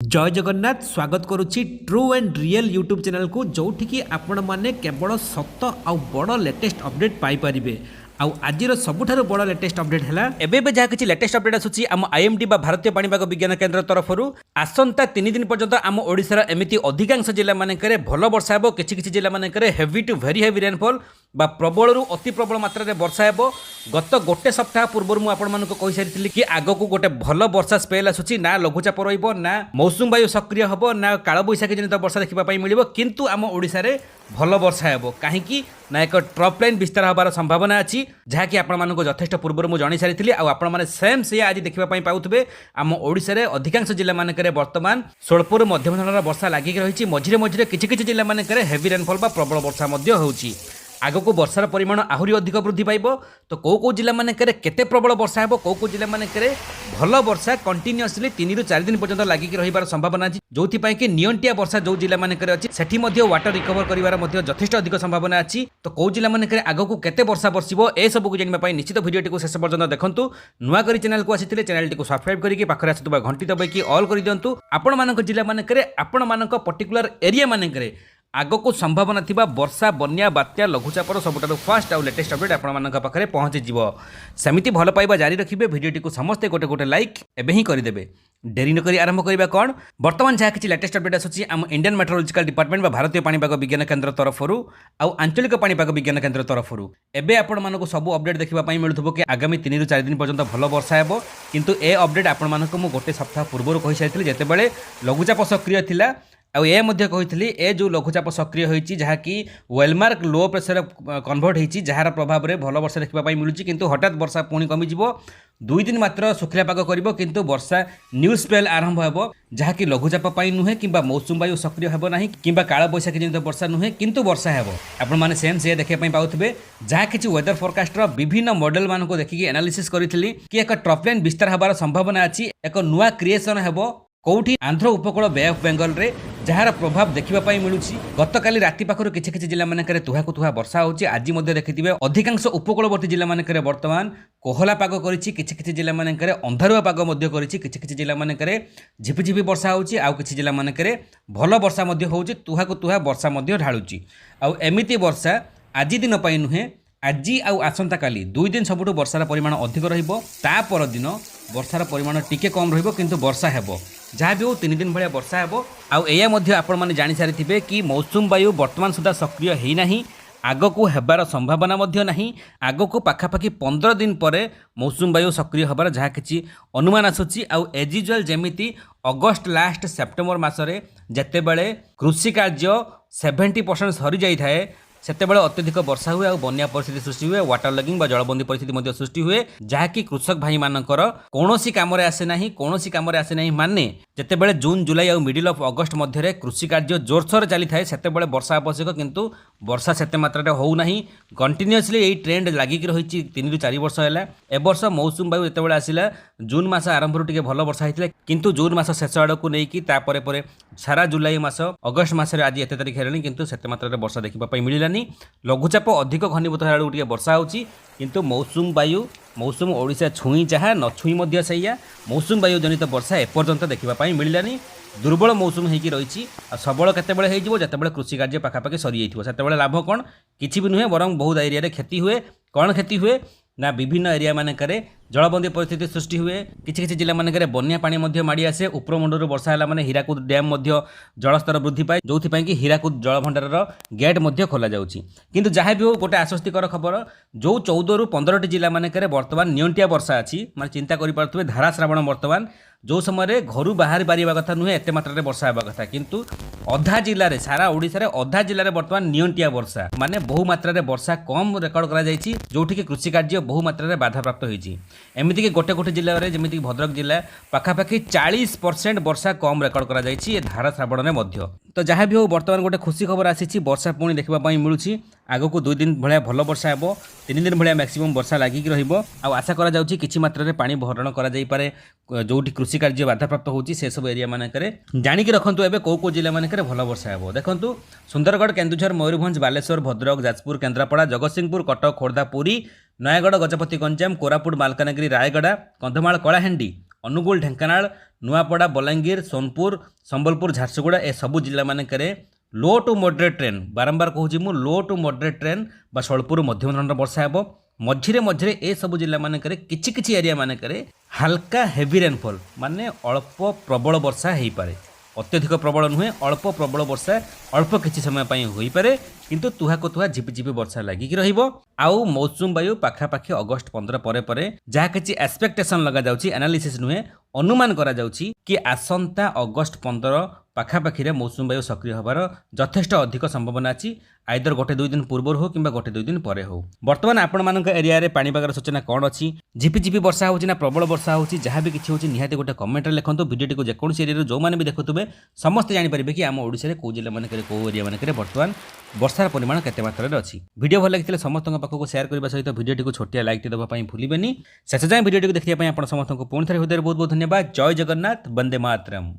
जय जगन्नाथ स्वागत करुच्ची true and real YouTube channel को जोठिकी आपण माने केवल सत आउ बड़ लेटेस्ट अपडेट पाई परिबे। आउ आजिर सबुठारु बड़ लेटेस्ट अपडेट है एबे जहाँ किसी लेटेस्ट अपडेट आसूची आम आईएमडी बा भारतीय पाणीपाग विज्ञान केन्द्र तरफ आसंता 3 दिन पर्यंत आम ओडिशार एमिति अधिकांश जिला मानकरे भल वर्षा हेबो। किछि किछि जिला मानकरे heavy to very heavy rainfall बा प्रबल रु अति प्रबल मात्रा रे वर्षा हेबो। गत गोटे सप्ताह पूर्व मु आपण मानको कहि सारिथिली कि आगकू गोटे भल वर्षा स्पेल आसूची ना लघुचाप रहिबो ना मौसुम वायु सक्रिय हबो ना काल बैशाखी जनित वर्षा देखिबा पई मिलिबो। किंतु आम ओडिसा रे भल वर्षा हेबो काहेकि ना एक ट्रफ लाइन विस्तार हबार संभावना अछि जहाँकि आपण मानको यथेष्ट पूर्व मु जणि सारिथिली। आ आपण माने सेम से आज देखिबा पई पाउथबे आम ओडिसा रे अधिकांश जिला मानकरे वर्तमान स्वल्परु मध्यम धरणर वर्षा लागि रहिछि। मझिरे मझिरे किछि किछि जिला मानकरे हेवी रेनफॉल बा प्रबल वर्षा मध्य होउछि। आगको वर्षार परिमाण आहरी अधिक वृद्धि पाइब। तो कौ जिला मानकरे केते प्रबल वर्षा हेबो कौ जिला मानकरे भल वर्षा कंटिन्यूअसली 3 रु 4 दिन पर्यंत लागि रहिबार संभावना अछि। जोथि पई कि नियंटिया वर्षा जो जिला मानकरे अछि सेठी मध्ये वाटर रिकवर करिवार मध्ये यथेष्ट अधिक संभावना अछि। तो कौ जिला मानकरे आगको केते वर्षा बरसिबो ए सब को जानिबा पई निश्चित भिडियोटी को शेष पर्यंत देखंतु। नुवा करी चैनल को आसीथिले चैनल टी को सब्सक्राइब करिकि पाखरे आसुतबा घंटी दबाइकि ऑल करि दियंतु। आपण मानक जिला मानकरे आपण मानक पर्टिकुलर एरिया मानकरे आगको संभावना थिबा वर्षा बन्या बात्या लघुचापर सबुठारु फास्ट आउ लेटेस्ट अपडेट आपण मानक पाखरे पहुंची जिवो। सेमिति भल पाइबा जारी रखिबे। भिडियोटी को समस्ते गोटे गोटे लाइक एबे ही करि देबे। डेरी न करी आरंभ करिबा कोन वर्तमान जहाँ किछि लेटेस्ट अपडेट आसुछि आम इंडियन मेट्रोलॉजिकल डिपार्टमेंट बा भारतीय पाणीपाग विज्ञान केन्द्र तरफरु आउ आंचलिक पाणीपाग विज्ञान केन्द्र तरफरु एबे आपण मानको सब अपडेट देखिबा पई मिलुथबो कि आगामी 3 रु 4 दिन पर्यंत भल वर्षा हेबो। किंतु ए अपडेट आपण मानको मु गोटे सप्ताह पूर्व कहि सारिथिली जेतेबेले लघुचाप सक्रिय थिला। आउ ए मध्ये कहिथिली ए जो लघुचाप सक्रिय होईची जहाँकि वेलमार्क लो प्रेशर कन्वर्ट होईची जहार प्रभाव रे भल वर्षा देखिबा पई मिलुची। किंतु हठात वर्षा पुणी कमी जिवो 2 दिन मात्र सुखिला पाग करिवो। किंतु वर्षा न्यू स्पेल आरंभ हेबो जहाँकि लघुचाप पई नुहे किंबा मौसुम वायु सक्रिय हेबो नाही किंबा काल बैशाखी जनित वर्षा नुहे किंतु वर्षा हेबो। आपण माने सेम से देखिबा पई पाउथबे जहाँ किछि वेदर फोरकास्ट रो विभिन्न मॉडल मानको देखिकि एनालिसिस करिथिली कि एक ट्रफ लाइन विस्तार हबार संभावना अछि। एक नुवा क्रिएशन हेबो कौटी आंध्र उपकूल बे ऑफ बेंगल रे जार प्रभाव देखिबा पई मिलुछि। गतकाली राति पाखरु किछि किछि जिला मानकरे तुहाकु तुहा वर्षा होछि। आज मध्ये देखिथिबे अधिकांश उपकूलवर्ती जिला मानकरे वर्तमान कोहला पाग करिछि। किछि किछि जिला मानकरे अंधारुआ पाग मध्ये करिछि। किछि किछि जिला मानकरे झिपिझिपि वर्षा होछि। आउ किछि जिला मानकरे भल वर्षा मध्ये होछि। तुहाकु तुहा वर्षा मध्ये ढाळुछि। आउ एमिति वर्षा आज दिन पई नुहे आज आउ आसंता काली 2 दिन सबुठु वर्षार परिमाण अधिक रहिबो। ता पर दिन वर्षार परिमाण टिके कम रहिबो किंतु वर्षा हेबो। जहाँ भी हो 3 दिन भाया वर्षा हेबो। आउ एया मध्ये आपण माने जानि सारिथिबे कि मौसुम वायु वर्तमान सुधा सक्रिय हेई नाही। आगकू हेबार संभावना मध्ये नाही। आगकू पाखापाखि 15 दिन परे मौसुम वायु सक्रिय हबार जहाँ किछि अनुमान आसुछि। आउ एज यूजुअल जेमिति अगस्त लास्ट सेप्टेम्बर मासरे जेतेबेले कृषि कार्य 70% सरी जाई थाए सेतेबेले अत्यधिक वर्षा हुए और बन्या परिस्थिति सृष्टि हुए वाटर लगिंग बा जलबंदी परिस्थिति मध्ये सृष्टि हुए जहाँकि कृषक भाई मानकर कौनसी कामरे आसे नाही। कौनसी कामरे आसे नाही माने जेतेबेले जून जुलाई और मिडिल ऑफ अगस्त मध्य कृषि कार्य जोरसोर चली थाए सेतेबेले वर्षा आवश्यक किंतु वर्षा सेते मात्रा हो नाही। कंटिन्यूअसली यही ट्रेंड लागिक रही 3 रु 4 वर्ष है। ए वर्ष मौसुम वायु जेतेबेले आसिला जून मास आरंभ टिके भल वर्षा होइतिला किंतु जून मास शेष आड़क नहीं तापर परे सारा जुलाई मास अगस्त मासरे आज एते तारिख हेलानी किंतु सेते मात्रा वर्षा देखिबा पई मिलिलानी। लघुचाप अधिक घनीभूत हेलाडू टिके वर्षा होची किंतु मौसुम ओडिशा छुई जहाँ न छुई मध्य सैया मौसुम वायु जनित वर्षा एपर्यंत देखिबा पई मिलिलानी। दुर्बल मौसुम होइकी रहिछि। सबल केतेबेले हेइजिवो जेतेबेले कृषि कार्य पाखापाखि सरी जाइथिवो सेतेबेले लाभ कोन किछि भी नुहे बरं बहुत एरिया रे क्षति हुए। कौन क्षति हुए ना विभिन्न एरिया मानकरे जलबंदी परिस्थिति सृष्टि हुए। किछि किछि जिला मानकरे बन्या पानी मध्य माड़ी आसे। उपरमुंडरू वर्षा होला माने हीराकुद डैम मध्य जलस्तर वृद्धि पाए जोथि पई कि हीराकुद जल भंडारर गेट मध्य खोला जाउछि। किंतु जहाँ भी हो गोटे आश्वस्तिकर खबर जो 14 रु 15 टी जिला मानकरे वर्तमान नियंटिया वर्षा अछि। माने चिंता करि पारथुबे धारा श्रावण वर्तमान जो समय घर बाहर बारिबा कथा नुहे एते मात्रा वर्षा हेबा कथा किंतु अधा जिले में सारा ओडिशा रे अधा जिले में वर्तमान नियंटिया वर्षा माने बहु मात्रा रे वर्षा कम रेकर्ड करा जायछि जोठी कि कृषि कार्य बहु मात्रा रे बाधा प्राप्त होईछि। एमिति कि गोटे गोटे जिले में जेमिति भद्रक जिला पाखापाखि 40% वर्षा कम रेकर्ड करा जायछि ए धारा श्रावण में मध्य। तो जहाँ भी हो वर्तमान गोटे खुशी खबर आसी वर्षा पुणी देखा मिलूँ। आगको 2 दिन भाया भल वर्षा हेबो 3 दिन भाया मैक्सिमम वर्षा लागिक रहिबो। आ आशा करा जाउछि किछि मात्रा रे पानी भरण करा जाई पारे जोठी कृषि कार्य बाधाप्राप्त होउछि से सब एरिया मानकरे जानिक रखंतु। एबे को जिला मानकरे भल वर्षा हेबो देखंतु सुंदरगढ़ केन्दुझर मयूरभंज बालेश्वर भद्रक जाजपुर केन्द्रापड़ा जगतसिंहपुर कटक खोर्धा पुरी नयागढ़ गजपति गंजाम कोरापुट मालकानगिरी रायगड़ा कंधमाल कलाहांडी अनुगुल ढेंकानाल नुआपड़ा बलांगीर सोनपुर संबलपुर झारसुगुड़ा ए सबु जिला मानक लो टू मॉडरेट ट्रेन बारंबार कहूँ मु लो टू मॉडरेट ट्रेन बा स्वल्परू मध्यम धरणर वर्षा हेब मझिरे मझिरे ए सबु जिला मानक किछि किछि एरिया मानक हल्का हेवी रेनफॉल माने अल्प प्रबल वर्षा हो पारे अत्यधिक प्रबल नुहे अल्प प्रबल वर्षा अल्प किछि समय पई होई पारे किंतु तुहा को तुहा झिपिझिपि वर्षा लागिक रहिबो आउ मौसुम वायु पाखापाखि अगस्त 15 परे परे जहाँ किछि एक्सपेक्टेशन लगा जाउछि एनालिसिस नुहे अनुमान करा जाउछि कि आसंता अगस्त 15 पाखापाखि मौसुम वायु सक्रिय होबार यथेष्ट अधिक संभावना अछि आइदर गोटे 2 दिन पूर्व हो कि गोटे 2 दिन परे हो। बर्तमान आपण मानक एरिया रे पाणीपागर सूचना कौन अच्छी झिपिझिपि वर्षा होछि ना प्रबल वर्षा होछि जहाँ भी किछि होछि निहाती गोटे कमेंट लिखंतु वीडियो को जेकोसी एरिया जो माने भी देखुथुबे समस्त जानि परिबे कि आम ओडिसा रे को जिल्ला मानक को एरिया मानक बर्तमान वर्षार परिमाण केते मात्रा रे अछि। वीडियो भल लागितले समस्त पाखक शेयर करबा सहित वीडियो को छोटिया लाइक टे दबा पई भूलिबेनी शेष जाय वीडियो को देखिया पई आपण समस्त को पुणी थरे हृदय बहुत बहुत धन्यवाद। जय जगन्नाथ वंदे मातरम।